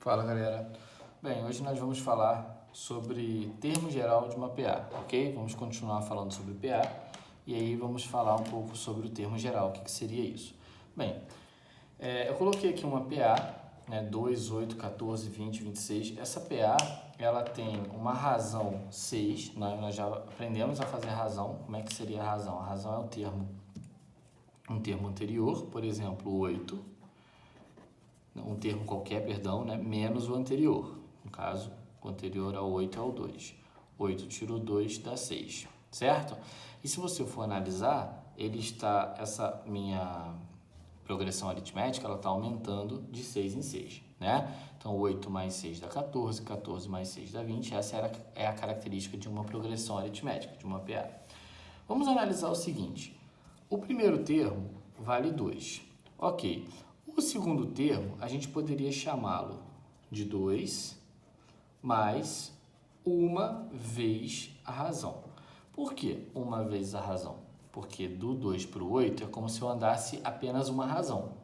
Fala, galera. Bem, hoje nós vamos falar sobre termo geral de uma PA, ok? Vamos continuar falando sobre PA e aí vamos falar um pouco sobre o termo geral, o que seria isso. Bem, eu coloquei aqui uma PA, né, 2, 8, 14, 20, 26. Essa PA, ela tem uma razão 6, nós já aprendemos a fazer razão. Como é que seria a razão? A razão é um termo anterior, por exemplo, 8, um termo qualquer, perdão, né, menos o anterior. No caso, o anterior ao 8 é o 2. 8 tira o 2 dá 6, certo? E se você for analisar, essa minha progressão aritmética, ela está aumentando de 6 em 6, né? Então, 8 mais 6 dá 14, 14 mais 6 dá 20. Essa é a característica de uma progressão aritmética, de uma PA. Vamos analisar o seguinte. O primeiro termo vale 2. Ok. O segundo termo, a gente poderia chamá-lo de 2 mais uma vez a razão. Por que uma vez a razão? Porque do 2 para o 8 é como se eu andasse apenas uma razão.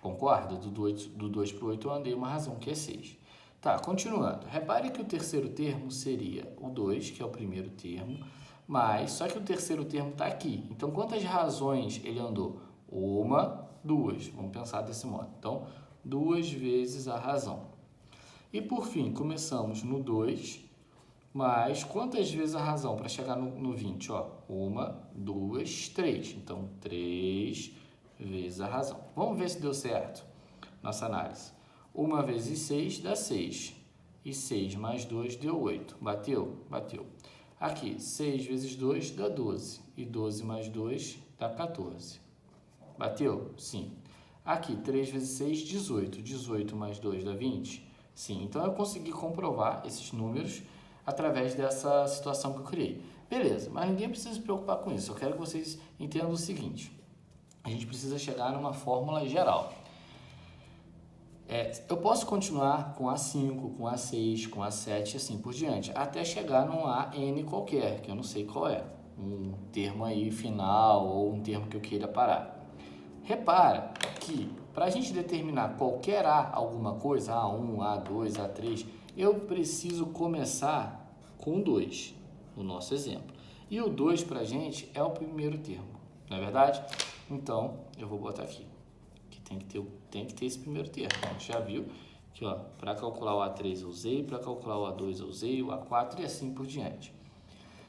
Concorda? Do 2 para o 8 eu andei uma razão, que é 6. Tá, continuando. Repare que o terceiro termo seria o 2, que é o primeiro termo, mas só que o terceiro termo está aqui. Então, quantas razões ele andou? Uma, duas. Vamos pensar desse modo. Então, 2 vezes a razão. E por fim, começamos no 2, mas quantas vezes a razão para chegar no 20? Ó, 1, 2, 3. Então, 3 vezes a razão. Vamos ver se deu certo nossa análise. 1 vezes 6 dá 6. E 6 mais 2 deu 8. Bateu? Bateu. Aqui, 6 vezes 2 dá 12. E 12 mais 2 dá 14. Bateu? Sim. Aqui, 3 vezes 6, 18. 18 mais 2 dá 20? Sim. Então, eu consegui comprovar esses números através dessa situação que eu criei. Beleza, mas ninguém precisa se preocupar com isso. Eu quero que vocês entendam o seguinte. A gente precisa chegar numa fórmula geral. Eu posso continuar com A5, com A6, com A7 e assim por diante, até chegar num AN qualquer, que eu não sei qual é. Um termo aí final ou um termo que eu queira parar. Repara que para a gente determinar qualquer A alguma coisa, A1, A2, A3, eu preciso começar com 2, no nosso exemplo. E o 2 para a gente é o primeiro termo, não é verdade? Então, eu vou botar aqui, que tem que ter esse primeiro termo. A gente já viu que para calcular o A3 eu usei, para calcular o A2 eu usei, o A4 e assim por diante.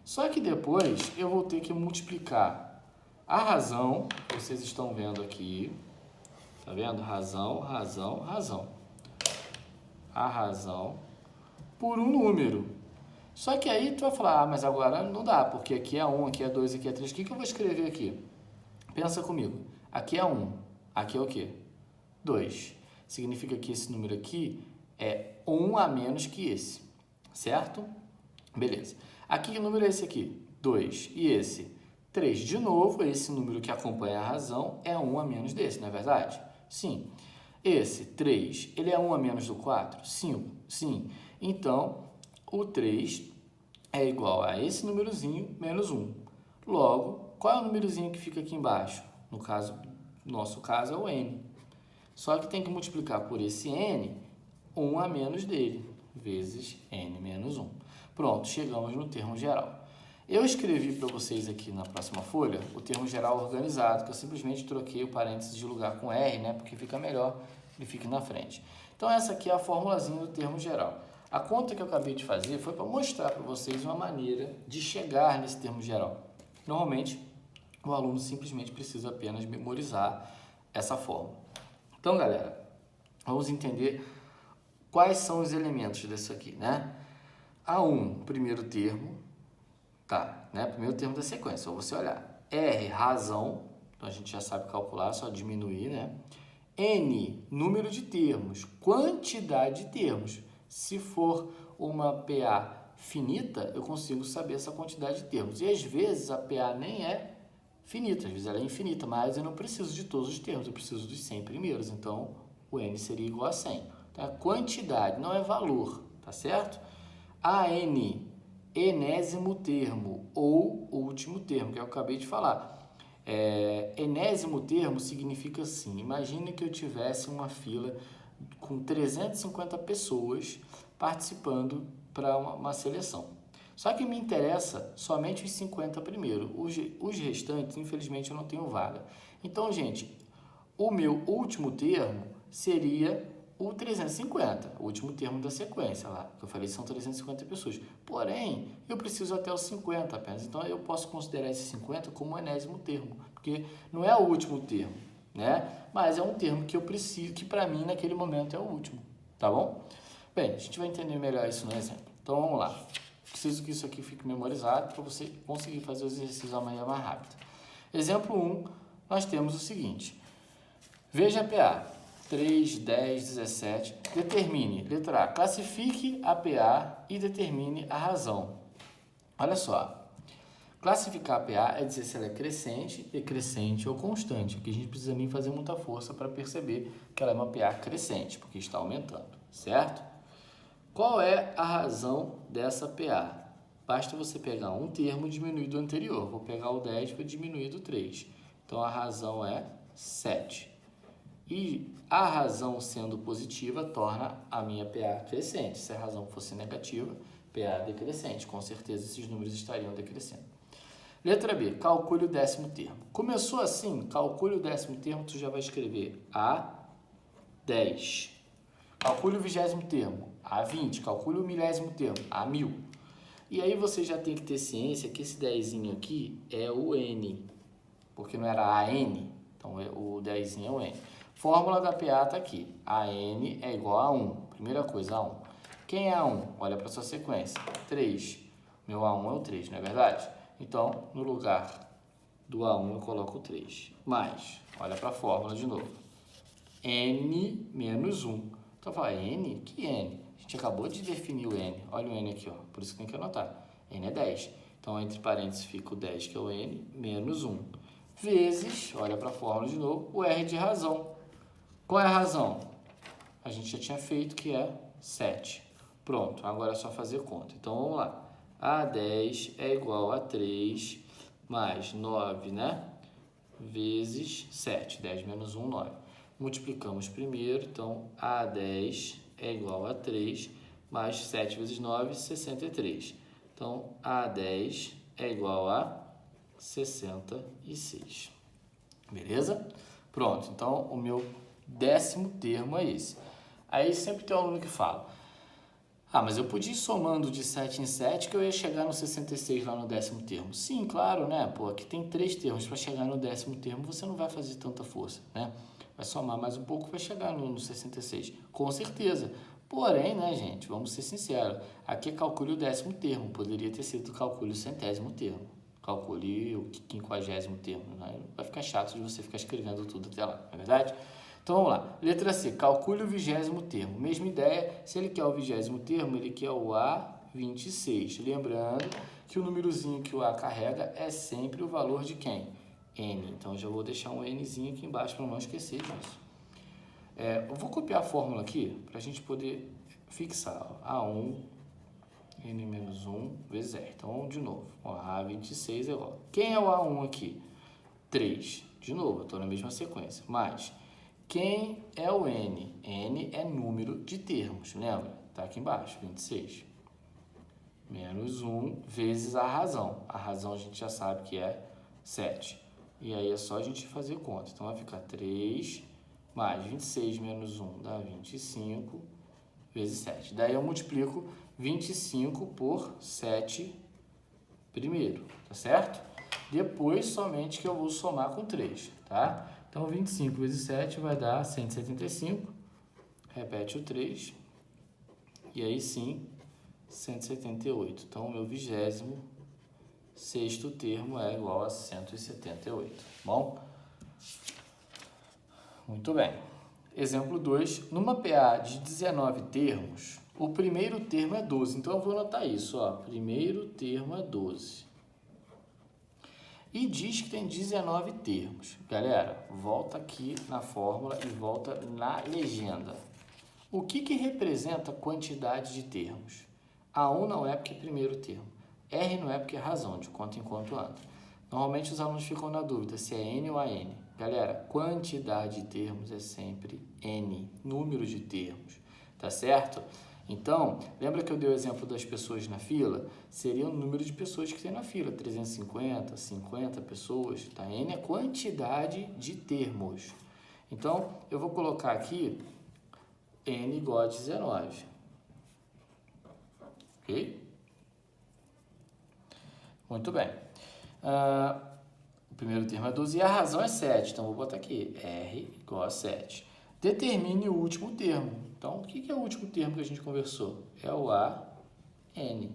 Só que depois eu vou ter que multiplicar a razão, vocês estão vendo aqui, tá vendo? Razão, razão, razão. A razão por um número. Só que aí tu vai falar, mas agora não dá, porque aqui é 1, aqui é 2, aqui é 3. O que eu vou escrever aqui? Pensa comigo. Aqui é 1, aqui é o quê? 2. Significa que esse número aqui é 1 a menos que esse, certo? Beleza. Aqui que número é esse aqui? 2. E esse? 3. De novo, esse número que acompanha a razão é 1 a menos desse, não é verdade? Sim. Esse, 3, ele é 1 a menos do 4? Sim. Sim. Então, o 3 é igual a esse númerozinho menos 1. Logo, qual é o númerozinho que fica aqui embaixo? No nosso caso é o n. Só que tem que multiplicar por esse n, 1 a menos dele, vezes n menos 1. Pronto, chegamos no termo geral. Eu escrevi para vocês aqui na próxima folha o termo geral organizado, que eu simplesmente troquei o parênteses de lugar com R, né? Porque fica melhor, ele fica na frente. Então, essa aqui é a formulazinha do termo geral. A conta que eu acabei de fazer foi para mostrar para vocês uma maneira de chegar nesse termo geral. Normalmente, o aluno simplesmente precisa apenas memorizar essa fórmula. Então, galera, vamos entender quais são os elementos desse aqui, né? A1, primeiro termo, tá, né? Primeiro termo da sequência, só você olhar. R, razão, então a gente já sabe calcular, só diminuir, né? N, número de termos, quantidade de termos. Se for uma PA finita, eu consigo saber essa quantidade de termos. E às vezes a PA nem é finita, às vezes ela é infinita, mas eu não preciso de todos os termos, eu preciso dos 100 primeiros, então o N seria igual a 100. Então, a quantidade não é valor, tá certo? AN, enésimo termo ou último termo, que eu acabei de falar. Enésimo termo significa assim, imagine que eu tivesse uma fila com 350 pessoas participando para uma seleção. Só que me interessa somente os 50 primeiro. Os restantes, infelizmente, eu não tenho vaga. Então, gente, o meu último termo seria o 350, o último termo da sequência lá, que eu falei são 350 pessoas. Porém, eu preciso até os 50 apenas. Então, eu posso considerar esse 50 como o enésimo termo, porque não é o último termo, né? Mas é um termo que eu preciso, que para mim naquele momento é o último, tá bom? Bem, a gente vai entender melhor isso no exemplo. Então, vamos lá. Preciso que isso aqui fique memorizado para você conseguir fazer os exercícios amanhã mais rápido. Exemplo 1, nós temos o seguinte. Veja a PA, 3, 10, 17. Determine, letra A, classifique a PA e determine a razão. Olha só, classificar a PA é dizer se ela é crescente, decrescente ou constante. Aqui a gente precisa nem fazer muita força para perceber que ela é uma PA crescente, porque está aumentando, certo? Qual é a razão dessa PA? Basta você pegar um termo e diminuir do anterior. Vou pegar o 10 para diminuir do 3. Então, a razão é 7. E a razão sendo positiva torna a minha PA crescente. Se a razão fosse negativa, PA decrescente. Com certeza, esses números estariam decrescendo. Letra B, calcule o décimo termo. Começou assim, calcule o décimo termo, tu já vai escrever A10. Calcule o 20º termo, A20. Calcule o 1000º termo, A1000. E aí você já tem que ter ciência que esse 10zinho aqui é o N, porque não era AN, então o 10zinho é o N. Fórmula da PA está aqui, AN é igual a 1. Primeira coisa, A1. Quem é A1? Olha para sua sequência, 3. Meu A1 é o 3, não é verdade? Então, no lugar do A1 eu coloco o 3. Mais, olha para a fórmula de novo, N menos 1. Então, fala, N? Que N? A gente acabou de definir o N. Olha o N aqui, ó. Por isso que tem que anotar. N é 10. Então, entre parênteses fica o 10, que é o N, menos 1. Vezes, olha para a fórmula de novo, o R de razão. Qual é a razão? A gente já tinha feito, que é 7. Pronto, agora é só fazer conta. Então, vamos lá. A10 é igual a 3 mais 9, né? Vezes 7. 10 menos 1, 9. Multiplicamos primeiro, então A10 é igual a 3, mais 7 vezes 9, 63. Então, A10 é igual a 66. Beleza? Pronto, então o meu décimo termo é esse. Aí sempre tem um aluno que fala, mas eu podia ir somando de 7 em 7 que eu ia chegar no 66 lá no décimo termo. Sim, claro, né? Pô, aqui tem 3 termos, para chegar no décimo termo você não vai fazer tanta força, né? Vai somar mais um pouco, vai chegar no 66, com certeza. Porém, né, gente, vamos ser sinceros, aqui é calcule o décimo termo, poderia ter sido calcule o centésimo termo, calcule o 50º termo, né? Vai ficar chato de você ficar escrevendo tudo até lá, não é verdade? Então vamos lá, letra C, calcule o 20º termo. Mesma ideia, se ele quer o 20º termo, ele quer o A26. Lembrando que o númerozinho que o A carrega é sempre o valor de quem? N. Então eu já vou deixar um Nzinho aqui embaixo para não esquecer disso. Eu vou copiar a fórmula aqui para a gente poder fixar. A1, N menos 1 vezes R. Então, de novo, A26 é igual. Quem é o A1 aqui? 3. De novo, eu estou na mesma sequência. Mais, quem é o N? N é número de termos, lembra? Está aqui embaixo, 26. Menos 1 vezes a razão. A razão a gente já sabe que é 7. E aí é só a gente fazer conta. Então, vai ficar 3 mais 26 menos 1 dá 25 vezes 7. Daí eu multiplico 25 por 7 primeiro, tá certo? Depois, somente que eu vou somar com 3, tá? Então, 25 vezes 7 vai dar 175. Repete o 3. E aí sim, 178. Então, o meu 26º termo é igual a 178. Bom? Muito bem. Exemplo 2. Numa PA de 19 termos, o primeiro termo é 12. Então, eu vou anotar isso. Ó. Primeiro termo é 12. E diz que tem 19 termos. Galera, volta aqui na fórmula e volta na legenda. O que representa a quantidade de termos? A1 não é porque é primeiro termo. R não é porque é razão, de quanto em quanto anda. Normalmente os alunos ficam na dúvida se é N ou AN. Galera, quantidade de termos é sempre N, número de termos, tá certo? Então, lembra que eu dei o exemplo das pessoas na fila? Seria o número de pessoas que tem na fila, 350, 50 pessoas, tá? N é quantidade de termos. Então, eu vou colocar aqui N igual a 19, ok? Muito bem. O primeiro termo é 12 e a razão é 7, então vou botar aqui, R igual a 7. Determine o último termo. Então, o que é o último termo que a gente conversou? É o AN,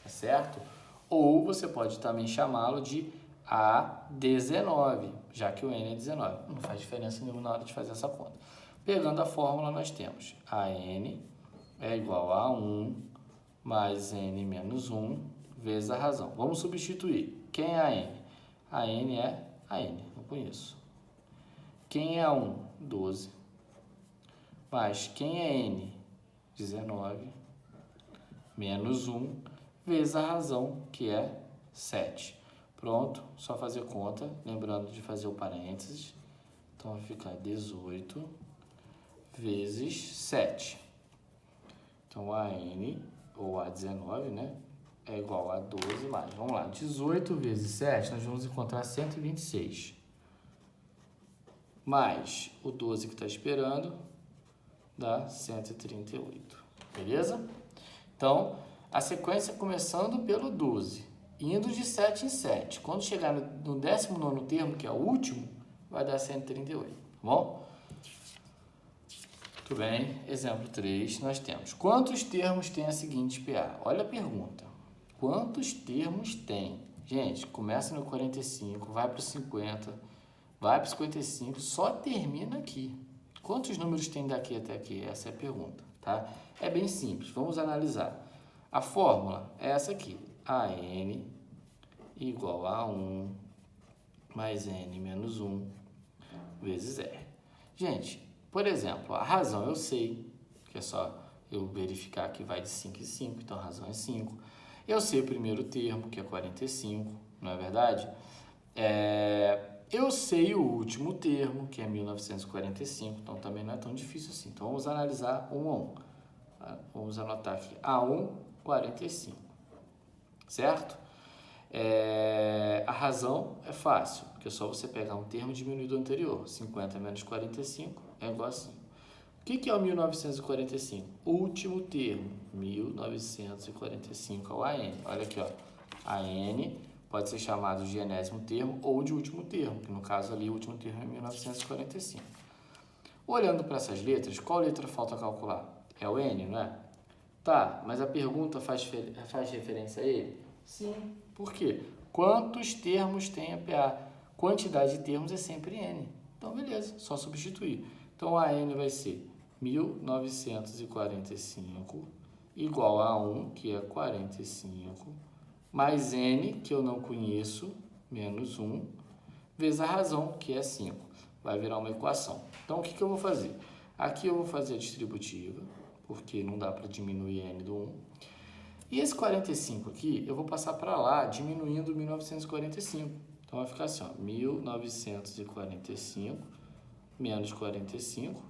tá certo? Ou você pode também chamá-lo de A19, já que o N é 19. Não faz diferença nenhuma na hora de fazer essa conta. Pegando a fórmula, nós temos AN é igual a 1 mais N menos 1 vezes a razão. Vamos substituir. Quem é a N? A N é a N, não conheço. Quem é a 1? 12. Mas quem é N? 19 menos 1 vezes a razão, que é 7. Pronto, só fazer conta, lembrando de fazer o parênteses. Então vai ficar 18 vezes 7. Então a N, ou a 19, né? É igual a 12 mais, vamos lá, 18 vezes 7, nós vamos encontrar 126. Mais o 12 que está esperando, dá 138, beleza? Então, a sequência começando pelo 12, indo de 7 em 7. Quando chegar no 19º termo, que é o último, vai dar 138, tá bom? Muito bem, exemplo 3, nós temos. Quantos termos tem a seguinte PA? Olha a pergunta. Quantos termos tem? Gente, começa no 45, vai para o 50, vai para o 55, só termina aqui. Quantos números tem daqui até aqui? Essa é a pergunta, tá? É bem simples, vamos analisar. A fórmula é essa aqui. AN igual a 1 mais N menos 1 vezes R. Gente, por exemplo, a razão eu sei, que é só eu verificar que vai de 5 em 5, então a razão é 5. Eu sei o primeiro termo, que é 45, não é verdade? Eu sei o último termo, que é 1945, então também não é tão difícil assim. Então vamos analisar um a um. Vamos anotar aqui, A1, 45, certo? A razão é fácil, porque é só você pegar um termo e diminuir do anterior. 50 menos 45 é igual a 5. O que é o 1945? Último termo, 1945 é o AN. Olha aqui, ó. AN pode ser chamado de enésimo termo ou de último termo, que no caso ali o último termo é 1945. Olhando para essas letras, qual letra falta calcular? É o N, não é? Tá, mas a pergunta faz referência a ele? Sim. Por quê? Quantos termos tem a PA? Quantidade de termos é sempre N. Então, beleza, só substituir. Então, a N vai ser 1945 igual a 1, que é 45, mais N, que eu não conheço, menos 1, vezes a razão, que é 5. Vai virar uma equação. Então, o que eu vou fazer? Aqui eu vou fazer a distributiva, porque não dá para diminuir N do 1. E esse 45 aqui, eu vou passar para lá, diminuindo 1945. Então, vai ficar assim, ó, 1945 menos 45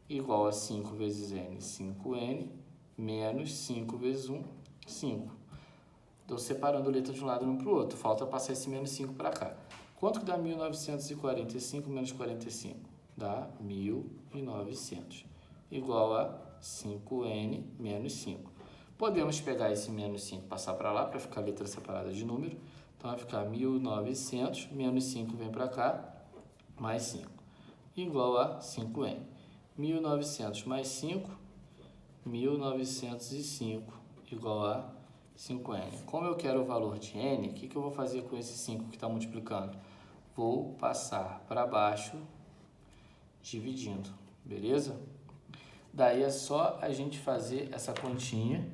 igual a 5 vezes N, 5N, menos 5 vezes 1, 5. Estou separando letra de um lado e um para o outro. Falta passar esse menos 5 para cá. Quanto que dá 1945 menos 45? Dá 1900. Igual a 5N menos 5. Podemos pegar esse menos 5 e passar para lá, para ficar a letra separada de número. Então, vai ficar 1900, menos 5 vem para cá, mais 5. Igual a 5N. 1900 mais 5, 1905, igual a 5N. Como eu quero o valor de N, o que eu vou fazer com esse 5 que está multiplicando? Vou passar para baixo, dividindo, beleza? Daí é só a gente fazer essa continha,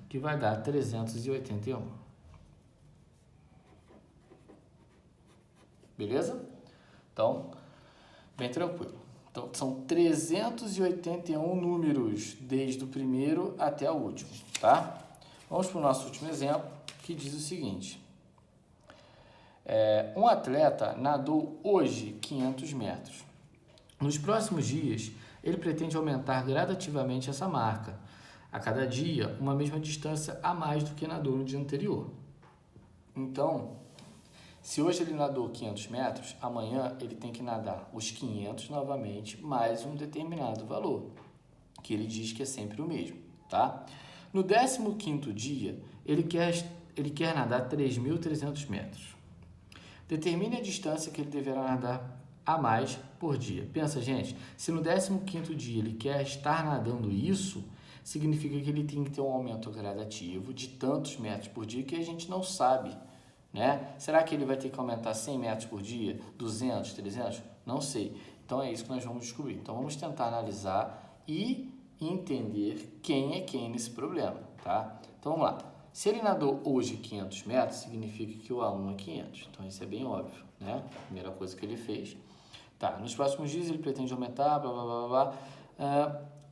que vai dar 381. Beleza? Então, bem tranquilo. Então, são 381 números, desde o primeiro até o último, tá? Vamos para o nosso último exemplo, que diz o seguinte. Um atleta nadou hoje 500 metros. Nos próximos dias, ele pretende aumentar gradativamente essa marca. A cada dia, uma mesma distância a mais do que nadou no dia anterior. Então, se hoje ele nadou 500 metros, amanhã ele tem que nadar os 500 novamente, mais um determinado valor, que ele diz que é sempre o mesmo, tá? No 15º dia, ele quer nadar 3.300 metros. Determine a distância que ele deverá nadar a mais por dia. Pensa, gente, se no 15º dia ele quer estar nadando isso, significa que ele tem que ter um aumento gradativo de tantos metros por dia que a gente não sabe, né? Será que ele vai ter que aumentar 100 metros por dia, 200, 300? Não sei. Então é isso que nós vamos descobrir. Então vamos tentar analisar e entender quem é quem nesse problema, tá? Então vamos lá. Se ele nadou hoje 500 metros, significa que o A1 é 500. Então isso é bem óbvio, né? Primeira coisa que ele fez. Tá, nos próximos dias ele pretende aumentar, blá, blá, blá, blá.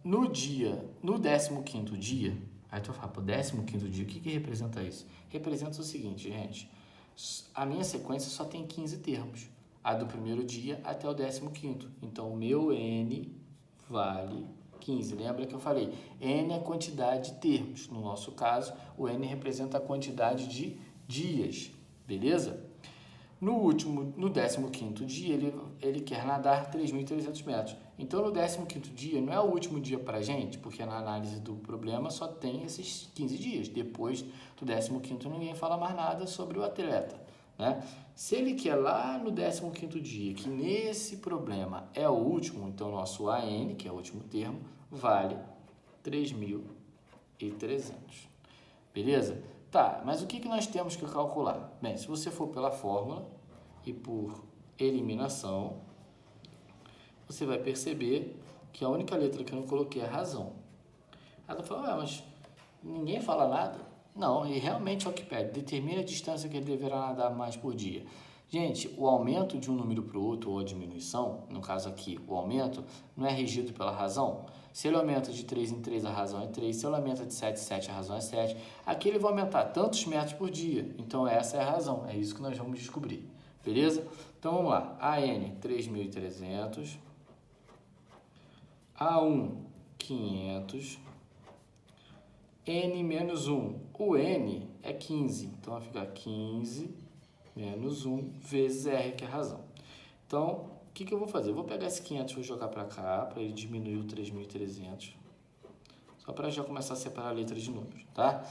No 15º dia, aí tu vai falar, pô, 15º dia, o que representa isso? Representa o seguinte, gente, a minha sequência só tem 15 termos, a do primeiro dia até o 15º, então o meu N vale 15, lembra que eu falei, N é a quantidade de termos, no nosso caso, o N representa a quantidade de dias, beleza? No 15º dia, ele quer nadar 3.300 metros. Então, no 15º dia, não é o último dia para a gente, porque na análise do problema só tem esses 15 dias. Depois do 15º, ninguém fala mais nada sobre o atleta, né? Se ele quer lá no 15º dia, que nesse problema é o último, então nosso AN, que é o último termo, vale 3.300. Beleza? Tá, mas o que nós temos que calcular? Bem, se você for pela fórmula e por eliminação, você vai perceber que a única letra que eu não coloquei é a razão. Ela falou, mas ninguém fala nada? Não, e realmente é o que pede. Determine a distância que ele deverá nadar mais por dia. Gente, o aumento de um número para o outro ou a diminuição, no caso aqui, o aumento não é regido pela razão. Se ele aumenta de 3 em 3, a razão é 3. Se ele aumenta de 7 em 7, a razão é 7. Aqui ele vai aumentar tantos metros por dia. Então, essa é a razão. É isso que nós vamos descobrir. Beleza? Então, vamos lá. AN, 3.300. A1, 500. N menos 1. O N é 15. Então, vai ficar 15 menos 1 vezes R, que é a razão. Então, o que eu vou fazer? Eu vou pegar esse 500 e vou jogar para cá, para ele diminuir o 3.300. Só para já começar a separar letras de números, tá?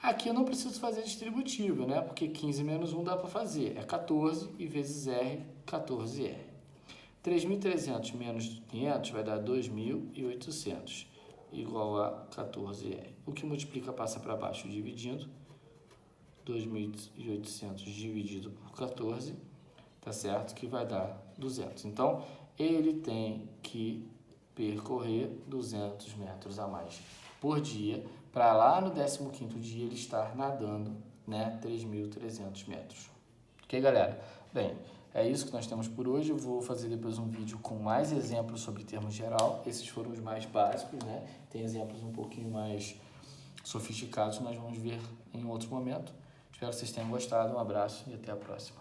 Aqui eu não preciso fazer distributiva, né? Porque 15 menos 1 dá para fazer. É 14 e vezes R, 14R. 3.300 menos 500 vai dar 2.800, igual a 14R. O que multiplica passa para baixo dividindo. 2.800 dividido por 14, tá certo? Que vai dar 200. Então, ele tem que percorrer 200 metros a mais por dia, para lá no 15º dia ele estar nadando, né, 3.300 metros. Ok, galera? Bem, é isso que nós temos por hoje. Eu vou fazer depois um vídeo com mais exemplos sobre termos geral. Esses foram os mais básicos, né? Tem exemplos um pouquinho mais sofisticados, nós vamos ver em outro momento. Espero que vocês tenham gostado. Um abraço e até a próxima.